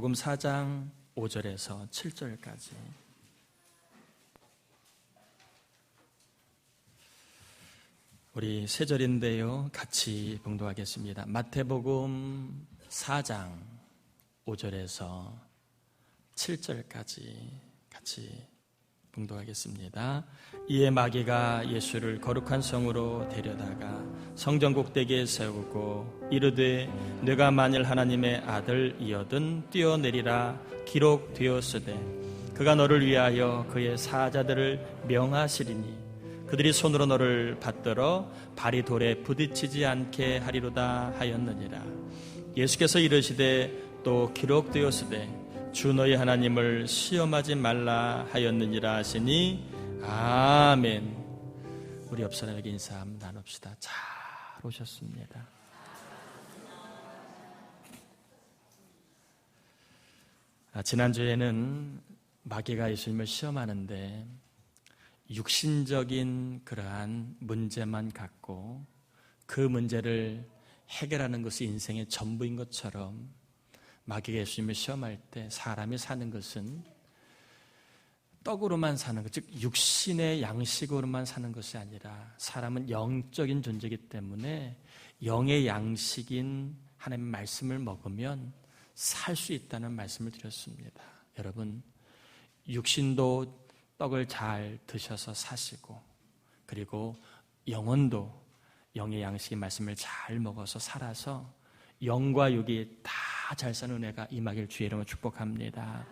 마태복음 4장 5절에서 7절까지. 우리 세 절인데요, 같이 봉독하겠습니다. 마태복음 4장 5절에서 7절까지 같이 봉독하겠습니다. 이에 마귀가 예수를 거룩한 성으로 데려다가 성전 꼭대기에 세우고 이르되 네가 만일 하나님의 아들이거든 뛰어내리라 기록되었으되 그가 너를 위하여 그의 사자들을 명하시리니 그들이 손으로 너를 받들어 발이 돌에 부딪히지 않게 하리로다 하였느니라. 예수께서 이르시되 또 기록되었으되 주 너희 하나님을 시험하지 말라 하였느니라 하시니 아멘. 우리 옆 사람에게 인사 한번 나눕시다. 잘 오셨습니다. 지난주에는 마귀가 예수님을 시험하는데 육신적인 그러한 문제만 갖고 그 문제를 해결하는 것이 인생의 전부인 것처럼 마귀가 예수님을 시험할 때 사람이 사는 것은 떡으로만 사는 것, 즉 육신의 양식으로만 사는 것이 아니라 사람은 영적인 존재이기 때문에 영의 양식인 하나님의 말씀을 먹으면 살 수 있다는 말씀을 드렸습니다. 여러분, 육신도 떡을 잘 드셔서 사시고 그리고 영혼도 영의 양식의 말씀을 잘 먹어서 살아서 영과 육이 다 잘 사는 은혜가 임하길 주의 이름으로 축복합니다.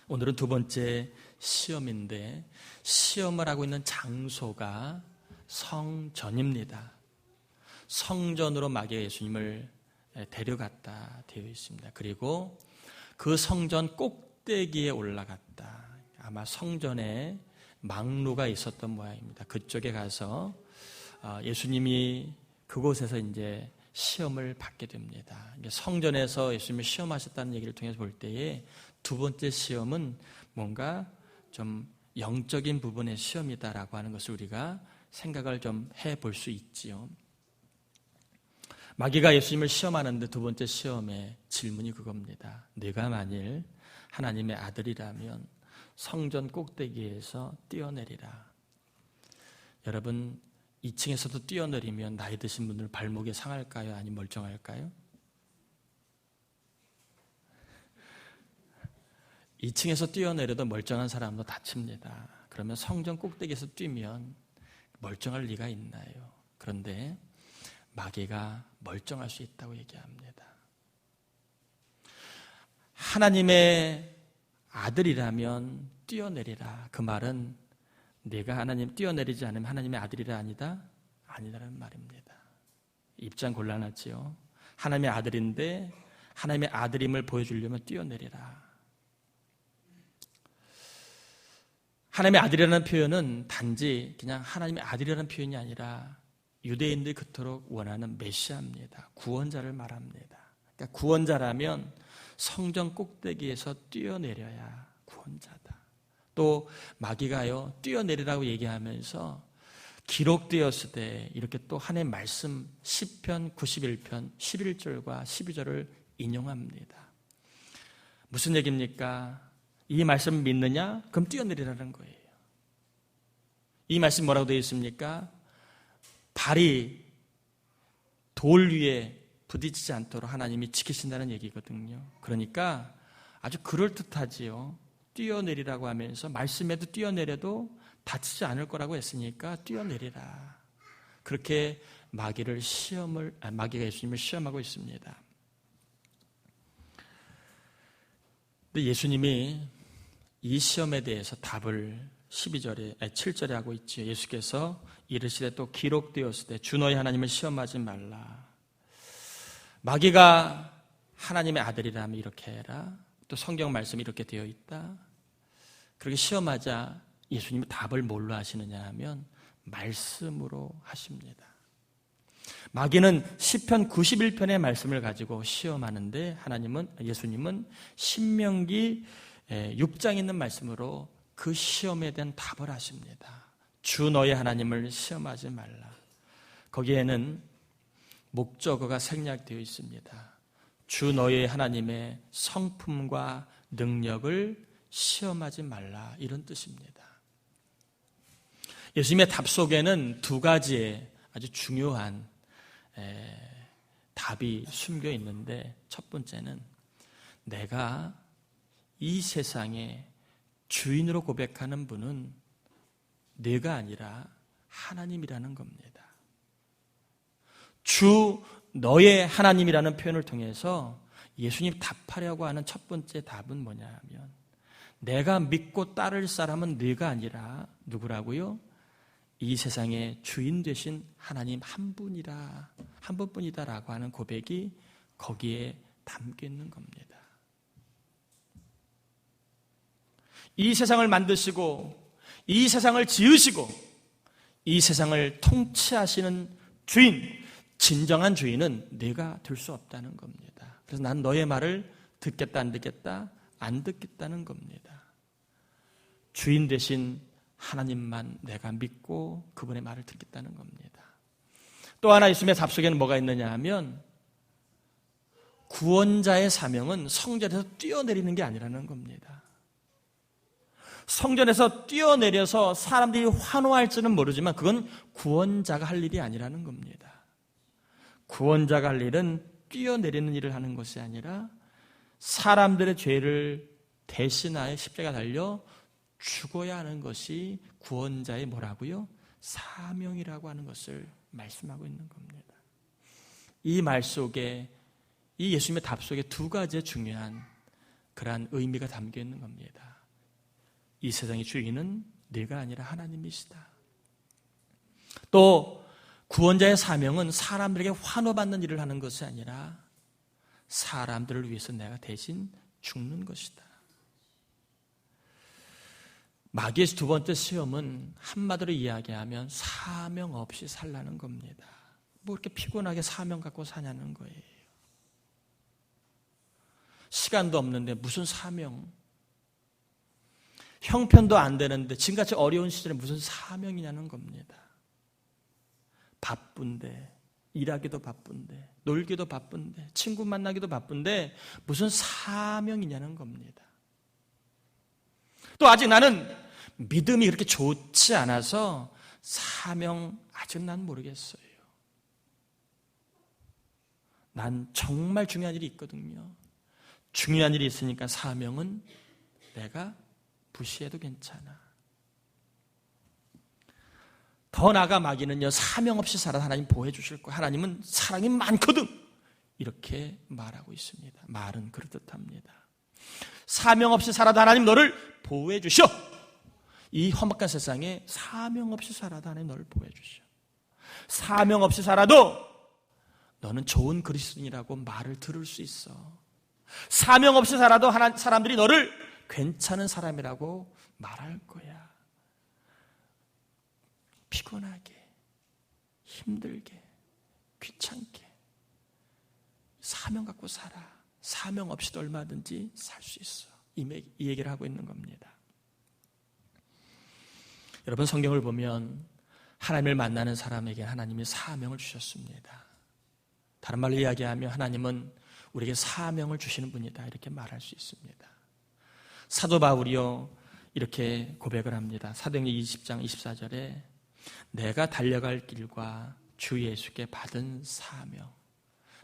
오늘은 두 번째 시험인데 시험을 하고 있는 장소가 성전입니다. 성전으로 마귀가 예수님을 데려갔다 되어 있습니다. 그리고 그 성전 꼭대기에 올라갔다. 아마 성전에 망루가 있었던 모양입니다. 그쪽에 가서 예수님이 그곳에서 이제 시험을 받게 됩니다. 성전에서 예수님을 시험하셨다는 얘기를 통해서 볼 때에 두 번째 시험은 뭔가 좀 영적인 부분의 시험이다라고 하는 것을 우리가 생각을 좀 해볼 수 있지요. 마귀가 예수님을 시험하는데 두 번째 시험의 질문이 그겁니다. 네가 만일 하나님의 아들이라면 성전 꼭대기에서 뛰어내리라. 여러분, 2층에서도 뛰어내리면 나이 드신 분들 발목이 상할까요? 아니면 멀쩡할까요? 2층에서 뛰어내려도 멀쩡한 사람도 다칩니다. 그러면 성전 꼭대기에서 뛰면 멀쩡할 리가 있나요? 그런데 마귀가 멀쩡할 수 있다고 얘기합니다. 하나님의 아들이라면 뛰어내리라. 그 말은 네가 하나님 뛰어내리지 않으면 하나님의 아들이라 아니라는 말입니다. 입장 곤란하지요. 하나님의 아들인데 하나님의 아들임을 보여주려면 뛰어내리라. 하나님의 아들이라는 표현은 단지 그냥 하나님의 아들이라는 표현이 아니라 유대인들이 그토록 원하는 메시아입니다. 구원자를 말합니다. 그러니까 구원자라면 성전 꼭대기에서 뛰어내려야 구원자다. 또 마귀가요 뛰어내리라고 얘기하면서 기록되었을 때 이렇게 또 하나님의 말씀 시편 91편 11절과 12절을 인용합니다. 무슨 얘기입니까? 이 말씀을 믿느냐? 그럼 뛰어내리라는 거예요. 이 말씀 뭐라고 되어 있습니까? 발이 돌 위에 부딪히지 않도록 하나님이 지키신다는 얘기거든요. 그러니까 아주 그럴듯하지요. 뛰어내리라고 하면서 말씀에도 뛰어내려도 다치지 않을 거라고 했으니까 뛰어내리라. 그렇게 마귀가 예수님을 시험하고 있습니다. 근데 예수님이 이 시험에 대해서 답을 7절에 하고 있죠. 예수께서 이르시되 또 기록되었으되 주 너희 하나님을 시험하지 말라. 마귀가 하나님의 아들이라면 이렇게 해라. 또 성경 말씀이 이렇게 되어 있다. 그렇게 시험하자 예수님이 답을 뭘로 하시느냐 하면 말씀으로 하십니다. 마귀는 시편 91편의 말씀을 가지고 시험하는데 예수님은 신명기 6장에 있는 말씀으로 그 시험에 대한 답을 하십니다. 주 너희 하나님을 시험하지 말라. 거기에는 목적어가 생략되어 있습니다. 주 너의 하나님의 성품과 능력을 시험하지 말라, 이런 뜻입니다. 예수님의 답 속에는 두 가지의 아주 중요한 답이 숨겨 있는데, 첫 번째는 내가 이 세상의 주인으로 고백하는 분은 내가 아니라 하나님이라는 겁니다. 주 너의 하나님이라는 표현을 통해서 예수님 답하려고 하는 첫 번째 답은 뭐냐 하면, 내가 믿고 따를 사람은 네가 아니라 누구라고요? 이 세상의 주인 되신 하나님 한 분이라, 한 분뿐이다라고 하는 고백이 거기에 담겨 있는 겁니다. 이 세상을 만드시고 이 세상을 지으시고 이 세상을 통치하시는 주인, 진정한 주인은 네가 될 수 없다는 겁니다. 그래서 난 너의 말을 듣겠다 안 듣겠다? 안 듣겠다는 겁니다. 주인 되신 하나님만 내가 믿고 그분의 말을 듣겠다는 겁니다. 또 하나 예수님의 답 속에는 뭐가 있느냐 하면, 구원자의 사명은 성전에서 뛰어내리는 게 아니라는 겁니다. 성전에서 뛰어내려서 사람들이 환호할지는 모르지만 그건 구원자가 할 일이 아니라는 겁니다. 구원자가 할 일은 뛰어내리는 일을 하는 것이 아니라 사람들의 죄를 대신하여 십자가 달려 죽어야 하는 것이 구원자의 뭐라고요? 사명이라고 하는 것을 말씀하고 있는 겁니다. 이 말 속에, 이 예수님의 답 속에 두 가지의 중요한 그러한 의미가 담겨 있는 겁니다. 이 세상의 주인은 네가 아니라 하나님이시다. 또 구원자의 사명은 사람들에게 환호받는 일을 하는 것이 아니라 사람들을 위해서 내가 대신 죽는 것이다. 마귀의 두 번째 시험은 한마디로 이야기하면 사명 없이 살라는 겁니다. 뭐 이렇게 피곤하게 사명 갖고 사냐는 거예요. 시간도 없는데 무슨 사명? 형편도 안 되는데 지금같이 어려운 시절에 무슨 사명이냐는 겁니다. 바쁜데, 일하기도 바쁜데, 놀기도 바쁜데, 친구 만나기도 바쁜데 무슨 사명이냐는 겁니다. 또 아직 나는 믿음이 그렇게 좋지 않아서 사명 아직 난 모르겠어요. 난 정말 중요한 일이 있거든요. 중요한 일이 있으니까 사명은 내가 무시해도 괜찮아. 더 나아가 마귀는요, 사명 없이 살아 하나님 보호해 주실 거야. 하나님은 사랑이 많거든. 이렇게 말하고 있습니다. 말은 그렇듯합니다. 사명 없이 살아도 하나님 너를 보호해 주셔. 이 험악한 세상에 사명 없이 살아도 하나님 너를 보호해 주셔. 사명 없이 살아도 너는 좋은 그리스도인이라고 말을 들을 수 있어. 사명 없이 살아도 사람들이 너를 괜찮은 사람이라고 말할 거야. 피곤하게, 힘들게, 귀찮게 사명 갖고 살아. 사명 없이도 얼마든지 살 수 있어. 이 얘기를 하고 있는 겁니다. 여러분, 성경을 보면 하나님을 만나는 사람에게 하나님이 사명을 주셨습니다. 다른 말로 이야기하면 하나님은 우리에게 사명을 주시는 분이다, 이렇게 말할 수 있습니다. 사도 바울이요 이렇게 고백을 합니다. 사도행전 20장 24절에 내가 달려갈 길과 주 예수께 받은 사명.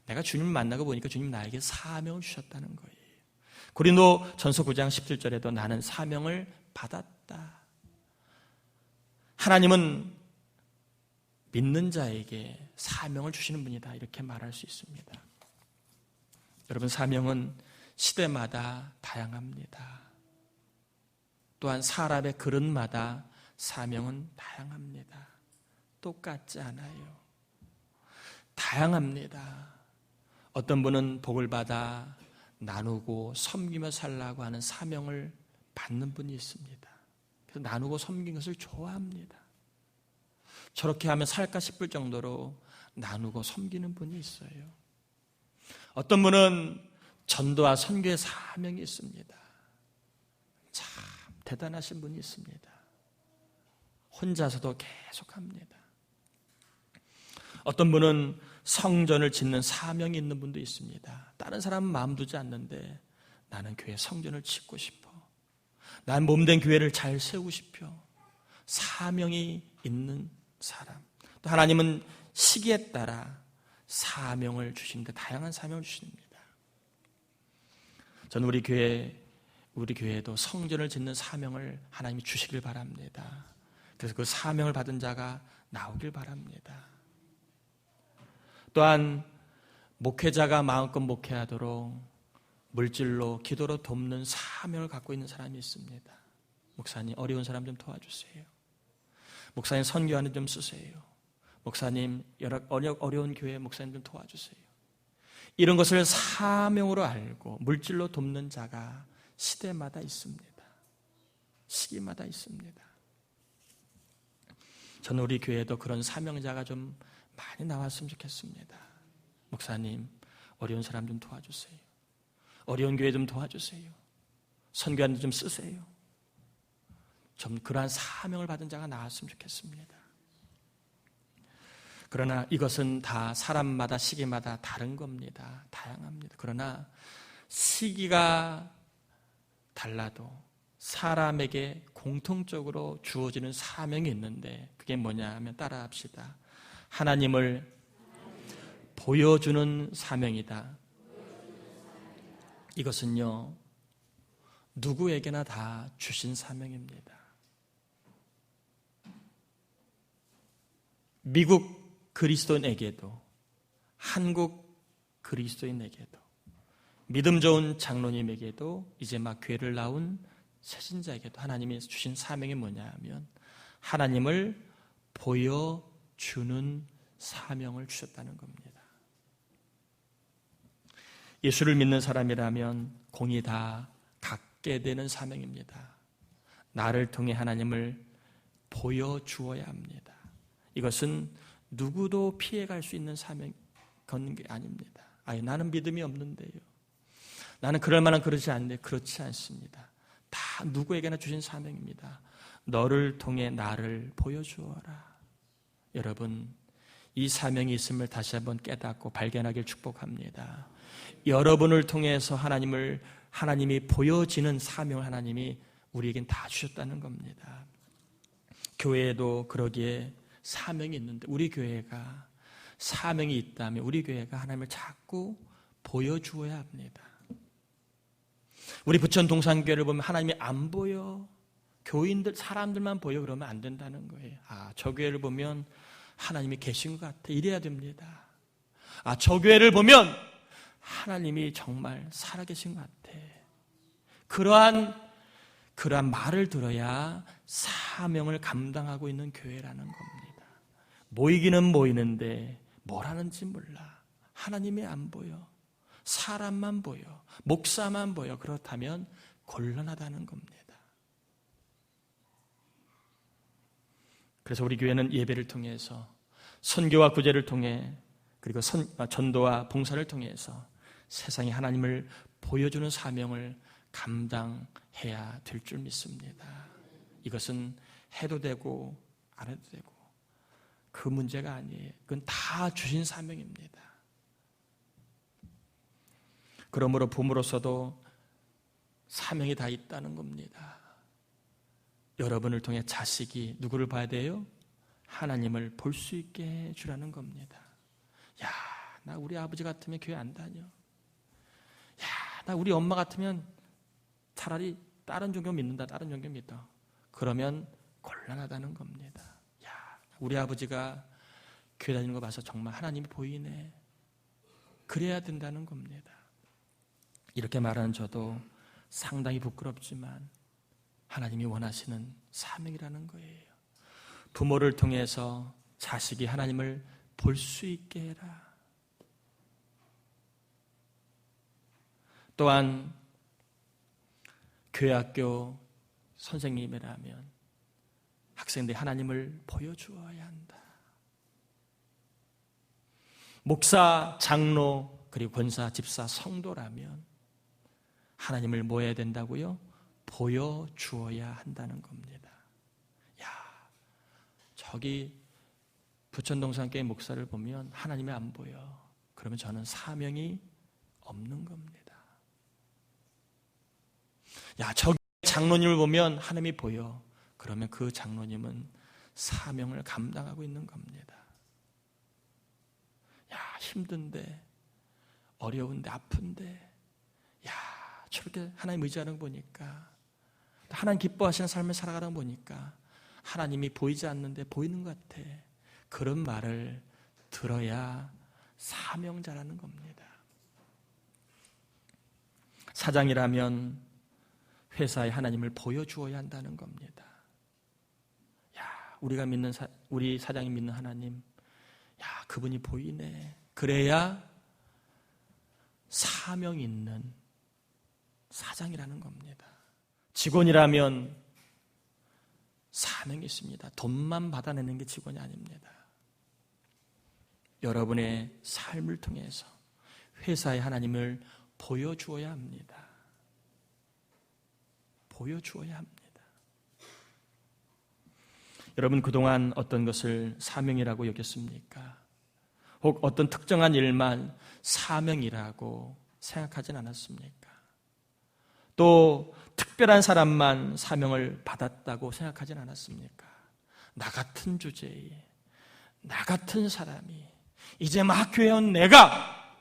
내가 주님을 만나고 보니까 주님 나에게 사명을 주셨다는 거예요. 고린도 전서 9장 17절에도 나는 사명을 받았다. 하나님은 믿는 자에게 사명을 주시는 분이다, 이렇게 말할 수 있습니다. 여러분, 사명은 시대마다 다양합니다. 또한 사람의 그릇마다 사명은 다양합니다. 똑같지 않아요. 다양합니다. 어떤 분은 복을 받아 나누고 섬기며 살라고 하는 사명을 받는 분이 있습니다. 그래서 나누고 섬긴 것을 좋아합니다. 저렇게 하면 살까 싶을 정도로 나누고 섬기는 분이 있어요. 어떤 분은 전도와 선교의 사명이 있습니다. 참 대단하신 분이 있습니다. 혼자서도 계속합니다. 어떤 분은 성전을 짓는 사명이 있는 분도 있습니다. 다른 사람은 마음 두지 않는데 나는 교회 성전을 짓고 싶어. 난 몸된 교회를 잘 세우고 싶어. 사명이 있는 사람. 또 하나님은 시기에 따라 사명을 주시는데 다양한 사명을 주십니다. 저는 우리 교회에도 성전을 짓는 사명을 하나님이 주시길 바랍니다. 그래서 그 사명을 받은 자가 나오길 바랍니다. 또한 목회자가 마음껏 목회하도록 물질로 기도로 돕는 사명을 갖고 있는 사람이 있습니다. 목사님 어려운 사람 좀 도와주세요. 목사님 선교하는 좀 쓰세요. 목사님 어려운 교회 목사님 좀 도와주세요. 이런 것을 사명으로 알고 물질로 돕는 자가 시대마다 있습니다. 시기마다 있습니다. 저는 우리 교회에도 그런 사명자가 좀 많이 나왔으면 좋겠습니다. 목사님 어려운 사람 좀 도와주세요. 어려운 교회 좀 도와주세요. 선교하는 좀 쓰세요. 좀 그러한 사명을 받은 자가 나왔으면 좋겠습니다. 그러나 이것은 다 사람마다 시기마다 다른 겁니다. 다양합니다. 그러나 시기가 달라도 사람에게 공통적으로 주어지는 사명이 있는데 그게 뭐냐 하면 따라합시다. 하나님을 보여주는 사명이다. 이것은요, 누구에게나 다 주신 사명입니다. 미국 그리스도인에게도, 한국 그리스도인에게도, 믿음 좋은 장로님에게도, 이제 막 교회를 나온 새신자에게도 하나님이 주신 사명이 뭐냐 하면 하나님을 보여주는 사명을 주셨다는 겁니다. 예수를 믿는 사람이라면 공이 다 갖게 되는 사명입니다. 나를 통해 하나님을 보여주어야 합니다. 이것은 누구도 피해갈 수 있는 사명 걷는 게 아닙니다. 나는 믿음이 없는데요. 나는 그럴 만한 그러지 않는데 그렇지 않습니다. 다 누구에게나 주신 사명입니다. 너를 통해 나를 보여주어라. 여러분, 이 사명이 있음을 다시 한번 깨닫고 발견하길 축복합니다. 여러분을 통해서 하나님이 보여지는 사명을 하나님이 우리에겐 다 주셨다는 겁니다. 교회에도 그러기에 사명이 있는데 우리 교회가 사명이 있다면 우리 교회가 하나님을 자꾸 보여주어야 합니다. 우리 부천 동산교회를 보면 하나님이 안 보여. 교인들, 사람들만 보여. 그러면 안 된다는 거예요. 저 교회를 보면 하나님이 계신 것 같아. 이래야 됩니다. 저 교회를 보면 하나님이 정말 살아계신 것 같아. 그러한 말을 들어야 사명을 감당하고 있는 교회라는 겁니다. 모이기는 모이는데 뭘 하는지 몰라. 하나님이 안 보여. 사람만 보여. 목사만 보여. 그렇다면 곤란하다는 겁니다. 그래서 우리 교회는 예배를 통해서 선교와 구제를 통해 그리고 전도와 봉사를 통해서 세상에 하나님을 보여주는 사명을 감당해야 될 줄 믿습니다. 이것은 해도 되고 안 해도 되고 그 문제가 아니에요. 그건 다 주신 사명입니다. 그러므로 부모로서도 사명이 다 있다는 겁니다. 여러분을 통해 자식이 누구를 봐야 돼요? 하나님을 볼 수 있게 해주라는 겁니다. 나 우리 아버지 같으면 교회 안 다녀. 나 우리 엄마 같으면 차라리 다른 종교 믿는다. 다른 종교 믿어. 그러면 곤란하다는 겁니다. 우리 아버지가 교회 다니는 거 봐서 정말 하나님이 보이네. 그래야 된다는 겁니다. 이렇게 말하는 저도 상당히 부끄럽지만 하나님이 원하시는 사명이라는 거예요. 부모를 통해서 자식이 하나님을 볼 수 있게 해라. 또한 교회 학교 선생님이라면 학생들이 하나님을 보여주어야 한다. 목사, 장로, 그리고 권사, 집사, 성도라면 하나님을 뭐 해야 된다고요? 보여주어야 한다는 겁니다. 저기 부천동산교회 목사를 보면 하나님이 안 보여. 그러면 저는 사명이 없는 겁니다. 야, 저 장로님을 보면 하나님이 보여. 그러면 그 장로님은 사명을 감당하고 있는 겁니다. 야, 힘든데, 어려운데, 아픈데, 야, 저렇게 하나님 의지하는 거 보니까, 하나님 기뻐하시는 삶을 살아가는 거 보니까 하나님이 보이지 않는데 보이는 것 같아. 그런 말을 들어야 사명자라는 겁니다. 사장이라면 회사에 하나님을 보여주어야 한다는 겁니다. 야, 우리 사장이 믿는 하나님, 야, 그분이 보이네. 그래야 사명 있는 사장이라는 겁니다. 직원이라면 사명이 있습니다. 돈만 받아내는 게 직원이 아닙니다. 여러분의 삶을 통해서 회사에 하나님을 보여주어야 합니다. 보여주어야 합니다. 여러분, 그동안 어떤 것을 사명이라고 여겼습니까? 혹 어떤 특정한 일만 사명이라고 생각하진 않았습니까? 또 특별한 사람만 사명을 받았다고 생각하진 않았습니까? 나 같은 주제에 나 같은 사람이 이제 막 교회 온 내가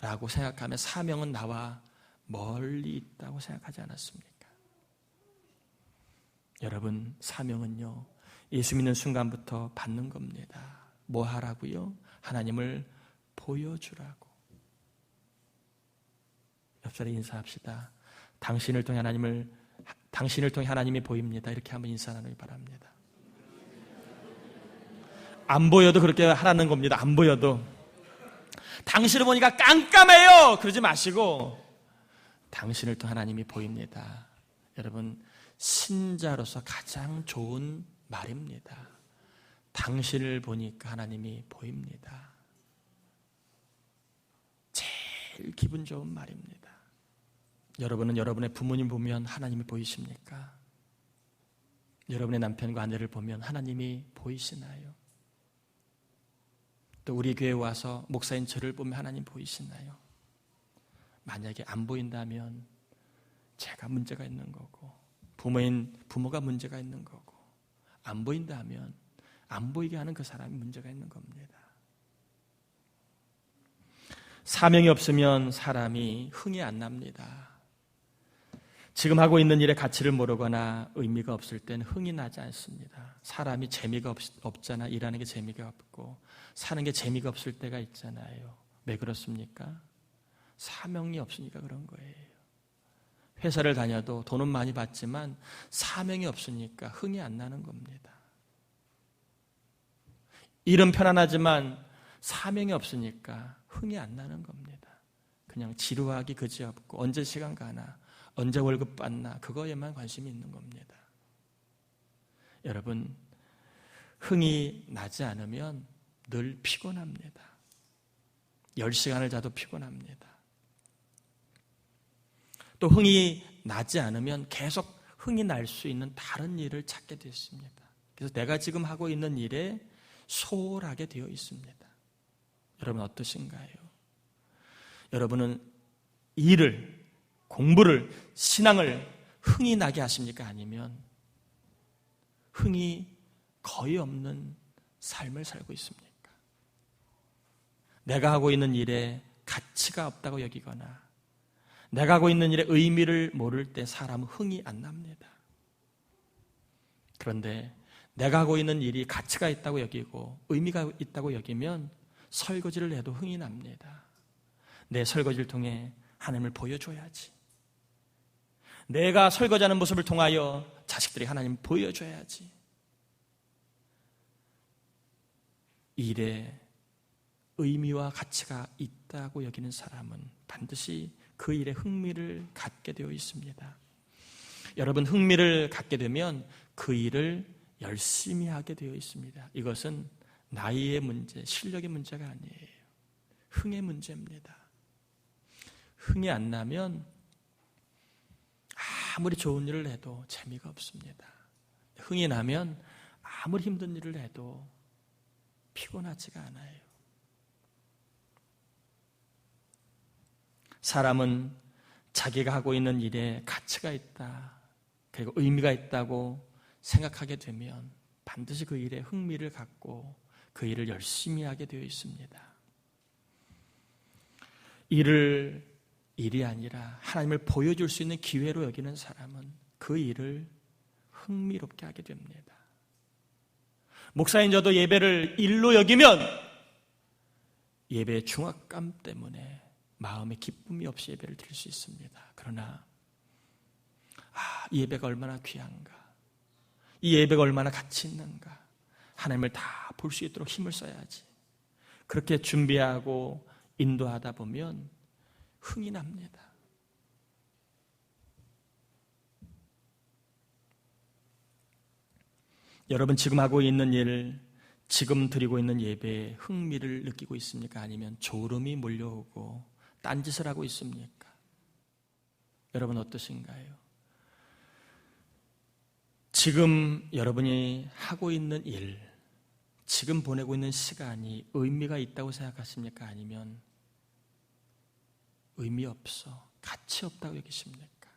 라고 생각하면 사명은 나와 멀리 있다고 생각하지 않았습니까? 여러분, 사명은요, 예수 믿는 순간부터 받는 겁니다. 뭐 하라고요? 하나님을 보여주라고. 옆자리 인사합시다. 당신을 통해 하나님이 보입니다. 이렇게 한번 인사 나누기 바랍니다. 안 보여도 그렇게 하라는 겁니다. 안 보여도. 당신을 보니까 깜깜해요. 그러지 마시고 당신을 통해 하나님이 보입니다. 여러분, 신자로서 가장 좋은 말입니다. 당신을 보니까 하나님이 보입니다. 제일 기분 좋은 말입니다. 여러분은 여러분의 부모님 보면 하나님이 보이십니까? 여러분의 남편과 아내를 보면 하나님이 보이시나요? 또 우리 교회에 와서 목사인 저를 보면 하나님 보이시나요? 만약에 안 보인다면 제가 문제가 있는 거고 부모가 문제가 있는 거고, 안 보인다면 안 보이게 하는 그 사람이 문제가 있는 겁니다. 사명이 없으면 사람이 흥이 안 납니다. 지금 하고 있는 일의 가치를 모르거나 의미가 없을 땐 흥이 나지 않습니다. 사람이 재미가 없잖아. 일하는 게 재미가 없고 사는 게 재미가 없을 때가 있잖아요. 왜 그렇습니까? 사명이 없으니까 그런 거예요. 회사를 다녀도 돈은 많이 받지만 사명이 없으니까 흥이 안 나는 겁니다. 일은 편안하지만 사명이 없으니까 흥이 안 나는 겁니다. 그냥 지루하기 그지없고 언제 시간 가나, 언제 월급 받나, 그거에만 관심이 있는 겁니다. 여러분, 흥이 나지 않으면 늘 피곤합니다. 10시간을 자도 피곤합니다. 또 흥이 나지 않으면 계속 흥이 날 수 있는 다른 일을 찾게 됐습니다. 그래서 내가 지금 하고 있는 일에 소홀하게 되어 있습니다. 여러분 어떠신가요? 여러분은 일을, 공부를, 신앙을 흥이 나게 하십니까? 아니면 흥이 거의 없는 삶을 살고 있습니까? 내가 하고 있는 일에 가치가 없다고 여기거나 내가 하고 있는 일의 의미를 모를 때 사람은 흥이 안 납니다. 그런데 내가 하고 있는 일이 가치가 있다고 여기고 의미가 있다고 여기면 설거지를 해도 흥이 납니다. 내 설거지를 통해 하나님을 보여줘야지. 내가 설거지하는 모습을 통하여 자식들이 하나님을 보여줘야지. 일에 의미와 가치가 있다고 여기는 사람은 반드시 그 일에 흥미를 갖게 되어 있습니다. 여러분, 흥미를 갖게 되면 그 일을 열심히 하게 되어 있습니다. 이것은 나이의 문제, 실력의 문제가 아니에요. 흥의 문제입니다. 흥이 안 나면 아무리 좋은 일을 해도 재미가 없습니다. 흥이 나면 아무리 힘든 일을 해도 피곤하지가 않아요. 사람은 자기가 하고 있는 일에 가치가 있다, 그리고 의미가 있다고 생각하게 되면 반드시 그 일에 흥미를 갖고 그 일을 열심히 하게 되어 있습니다. 일이 아니라 하나님을 보여줄 수 있는 기회로 여기는 사람은 그 일을 흥미롭게 하게 됩니다. 목사인 저도 예배를 일로 여기면 예배의 중압감 때문에 마음에 기쁨이 없이 예배를 드릴 수 있습니다. 그러나 이 예배가 얼마나 귀한가, 이 예배가 얼마나 가치 있는가, 하나님을 다 볼 수 있도록 힘을 써야지. 그렇게 준비하고 인도하다 보면 흥이 납니다. 여러분 지금 하고 있는 일, 지금 드리고 있는 예배에 흥미를 느끼고 있습니까? 아니면 졸음이 몰려오고 딴짓을 하고 있습니까? 여러분 어떠신가요? 지금 여러분이 하고 있는 일, 지금 보내고 있는 시간이 의미가 있다고 생각하십니까? 아니면 의미 없어, 가치 없다고 여기십니까?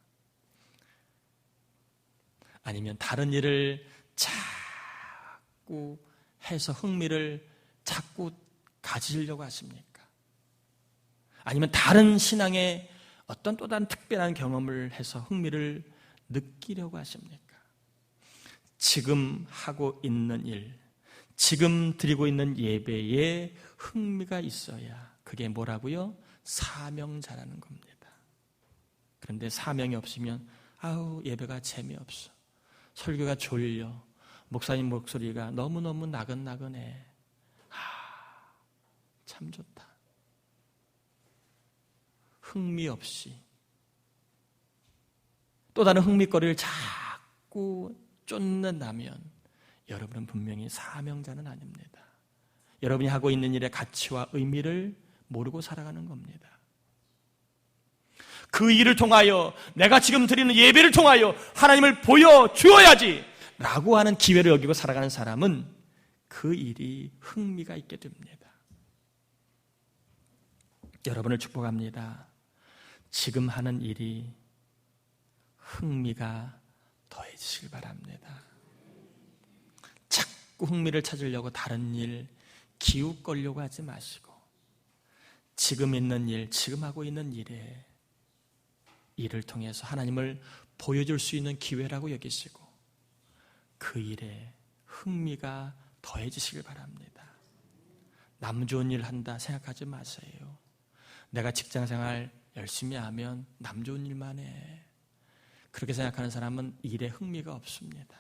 아니면 다른 일을 자꾸 해서 흥미를 자꾸 가지려고 하십니까? 아니면 다른 신앙의 어떤 또 다른 특별한 경험을 해서 흥미를 느끼려고 하십니까? 지금 하고 있는 일, 지금 드리고 있는 예배에 흥미가 있어야 그게 뭐라고요? 사명자라는 겁니다. 그런데 사명이 없으면 예배가 재미없어, 설교가 졸려, 목사님 목소리가 너무너무 나긋나긋해, 참 좋다, 흥미 없이 또 다른 흥미거리를 자꾸 쫓는다면 여러분은 분명히 사명자는 아닙니다. 여러분이 하고 있는 일의 가치와 의미를 모르고 살아가는 겁니다. 그 일을 통하여, 내가 지금 드리는 예배를 통하여 하나님을 보여주어야지 라고 하는 기회를 여기고 살아가는 사람은 그 일이 흥미가 있게 됩니다. 여러분을 축복합니다. 지금 하는 일이 흥미가 더해지길 바랍니다. 자꾸 흥미를 찾으려고 다른 일 기웃거리려고 하지 마시고, 지금 있는 일, 지금 하고 있는 일에 일을 통해서 하나님을 보여줄 수 있는 기회라고 여기시고 그 일에 흥미가 더해지시길 바랍니다. 남 좋은 일 한다 생각하지 마세요. 내가 직장생활 열심히 하면 남 좋은 일만 해, 그렇게 생각하는 사람은 일에 흥미가 없습니다.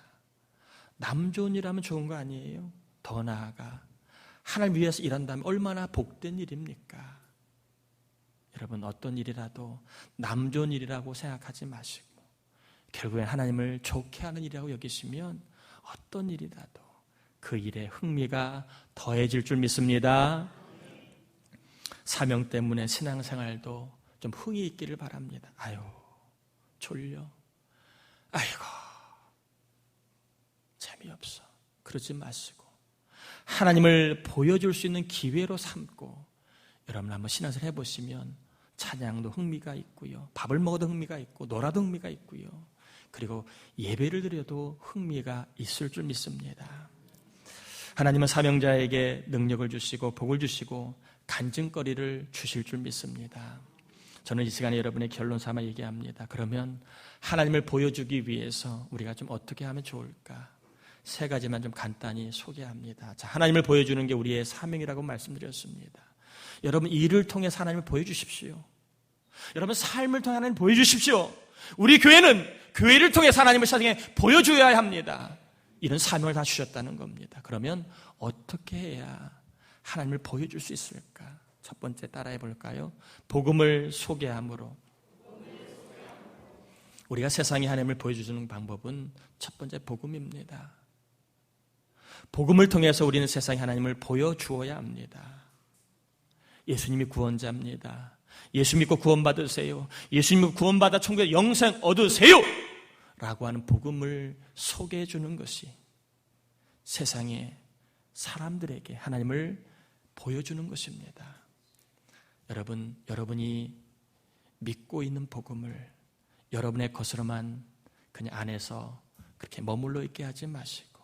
남 좋은 일 하면 좋은 거 아니에요? 더 나아가 하나님 위해서 일한다면 얼마나 복된 일입니까? 여러분 어떤 일이라도 남 좋은 일이라고 생각하지 마시고 결국엔 하나님을 좋게 하는 일이라고 여기시면 어떤 일이라도 그 일에 흥미가 더해질 줄 믿습니다. 사명 때문에 신앙생활도 좀 흥이 있기를 바랍니다. 졸려, 재미없어, 그러지 마시고 하나님을 보여줄 수 있는 기회로 삼고 여러분 한번 신앙생활 해보시면 찬양도 흥미가 있고요, 밥을 먹어도 흥미가 있고 놀아도 흥미가 있고요, 그리고 예배를 드려도 흥미가 있을 줄 믿습니다. 하나님은 사명자에게 능력을 주시고 복을 주시고 간증거리를 주실 줄 믿습니다. 저는 이 시간에 여러분의 결론 삼아 얘기합니다. 그러면 하나님을 보여주기 위해서 우리가 좀 어떻게 하면 좋을까? 3가지만 좀 간단히 소개합니다. 자, 하나님을 보여주는 게 우리의 사명이라고 말씀드렸습니다. 여러분 일을 통해 하나님을 보여주십시오. 여러분 삶을 통해 하나님을 보여주십시오. 우리 교회는 교회를 통해 하나님을 세상에 보여줘야 합니다. 이런 사명을 다 주셨다는 겁니다. 그러면 어떻게 해야 하나님을 보여줄 수 있을까? 첫 번째 따라해 볼까요? 복음을 소개함으로. 우리가 세상에 하나님을 보여주는 방법은 첫 번째 복음입니다. 복음을 통해서 우리는 세상에 하나님을 보여주어야 합니다. 예수님이 구원자입니다. 예수 믿고 구원받으세요. 예수 믿고 구원받아 천국에 영생 얻으세요 라고 하는 복음을 소개해 주는 것이 세상에 사람들에게 하나님을 보여주는 것입니다. 여러분이 믿고 있는 복음을 여러분의 것으로만 그냥 안에서 그렇게 머물러 있게 하지 마시고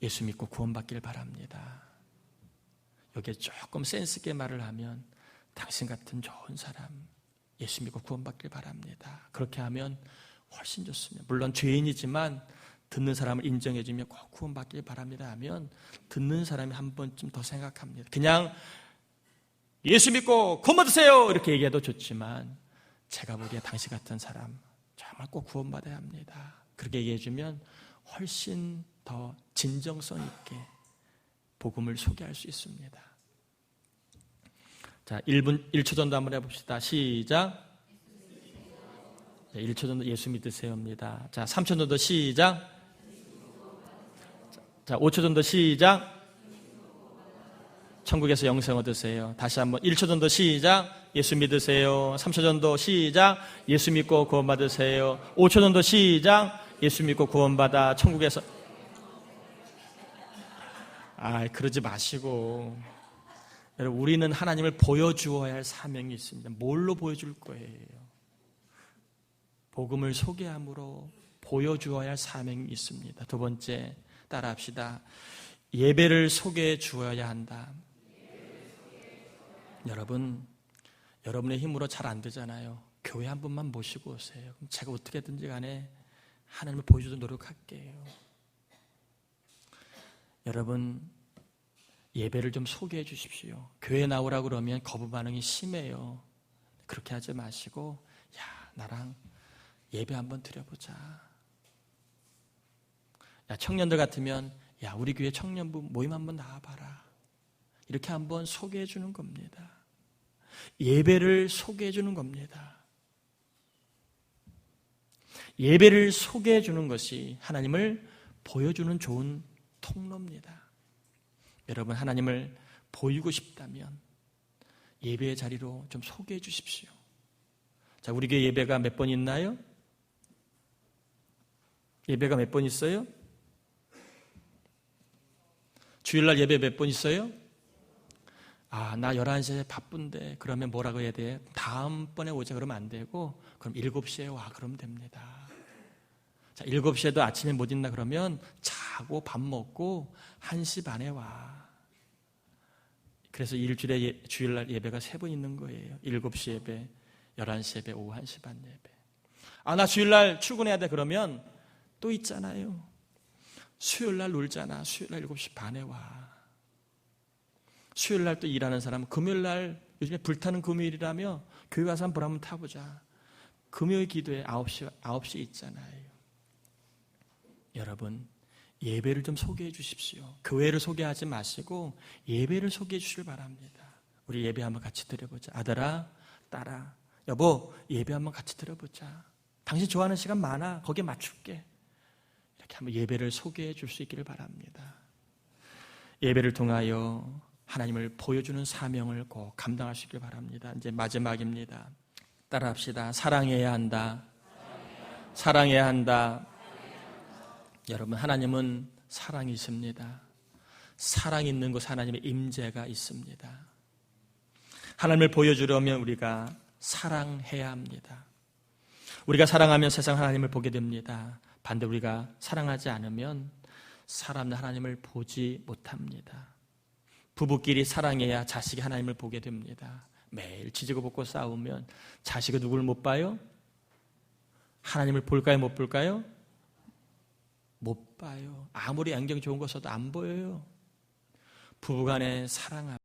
예수 믿고 구원받길 바랍니다. 여기에 조금 센스 있게 말을 하면 당신 같은 좋은 사람 예수 믿고 구원받길 바랍니다. 그렇게 하면 훨씬 좋습니다. 물론 죄인이지만 듣는 사람을 인정해주며 꼭 구원받길 바랍니다 하면 듣는 사람이 한 번쯤 더 생각합니다. 그냥 예수 믿고 구원받으세요 이렇게 얘기해도 좋지만 제가 보기에 당신 같은 사람 정말 꼭 구원받아야 합니다. 그렇게 얘기해주면 훨씬 더 진정성 있게 복음을 소개할 수 있습니다. 자, 1초 정도 한번 해봅시다. 시작. 1초 정도 예수 믿으세요입니다. 자, 3초 정도 시작. 자, 5초 정도 시작. 천국에서 영생 얻으세요. 다시 한번 1초 정도 시작. 예수 믿으세요. 3초 정도 시작. 예수 믿고 구원받으세요. 5초 정도 시작. 예수 믿고 구원받아 천국에서. 그러지 마시고 여러분, 우리는 하나님을 보여주어야 할 사명이 있습니다. 뭘로 보여줄 거예요? 복음을 소개함으로 보여주어야 할 사명이 있습니다. 두 번째, 따라합시다. 예배를 소개해 주어야 한다. 여러분의 힘으로 잘 안 되잖아요. 교회 한 번만 모시고 오세요. 그럼 제가 어떻게든지 간에 하나님을 보여주도록 노력할게요. 여러분, 예배를 좀 소개해 주십시오. 교회 나오라고 그러면 거부 반응이 심해요. 그렇게 하지 마시고 나랑 예배 한번 드려보자. 청년들 같으면 우리 교회 청년부 모임 한번 나와봐라. 이렇게 한번 소개해 주는 겁니다. 예배를 소개해 주는 겁니다. 예배를 소개해 주는 것이 하나님을 보여주는 좋은 통로입니다. 여러분, 하나님을 보이고 싶다면 예배의 자리로 좀 소개해 주십시오. 자, 우리 교회 예배가 몇 번 있나요? 예배가 몇 번 있어요? 주일날 예배 몇 번 있어요? 나 11시에 바쁜데 그러면 뭐라고 해야 돼? 다음번에 오자 그러면 안 되고 그럼 7시에 와 그러면 됩니다. 자, 7시에도 아침에 못 있나 그러면 자고 밥 먹고 1시 반에 와. 그래서 일주일에 주일날 예배가 3번 있는 거예요. 7시 예배, 11시 예배, 오후 1시 반 예배. 나 주일날 출근해야 돼 그러면 또 있잖아요. 수요일날 놀잖아. 수요일날 7시 반에 와. 수요일날 또 일하는 사람은 금요일날 요즘에 불타는 금요일이라며 교회 가서 한번 한번 타보자. 금요일 기도에 9시 있잖아요. 여러분, 예배를 좀 소개해 주십시오. 교회를 소개하지 마시고 예배를 소개해 주시길 바랍니다. 우리 예배 한번 같이 드려보자. 아들아, 딸아, 여보, 예배 한번 같이 드려보자. 당신 좋아하는 시간 많아. 거기에 맞출게. 이렇게 한번 예배를 소개해 줄 수 있기를 바랍니다. 예배를 통하여 하나님을 보여주는 사명을 꼭 감당하시길 바랍니다. 이제 마지막입니다. 따라합시다. 사랑해야 한다. 사랑해야 한다. 여러분, 하나님은 사랑이십니다. 사랑 있는 곳 하나님의 임재가 있습니다. 하나님을 보여주려면 우리가 사랑해야 합니다. 우리가 사랑하면 세상 하나님을 보게 됩니다. 반대로 우리가 사랑하지 않으면 사람은 하나님을 보지 못합니다. 부부끼리 사랑해야 자식이 하나님을 보게 됩니다. 매일 지지고 볶고 싸우면 자식은 누구를 못 봐요? 하나님을 볼까요? 못 볼까요? 못 봐요. 아무리 안경 좋은 거 써도 안 보여요. 부부간에 사랑하면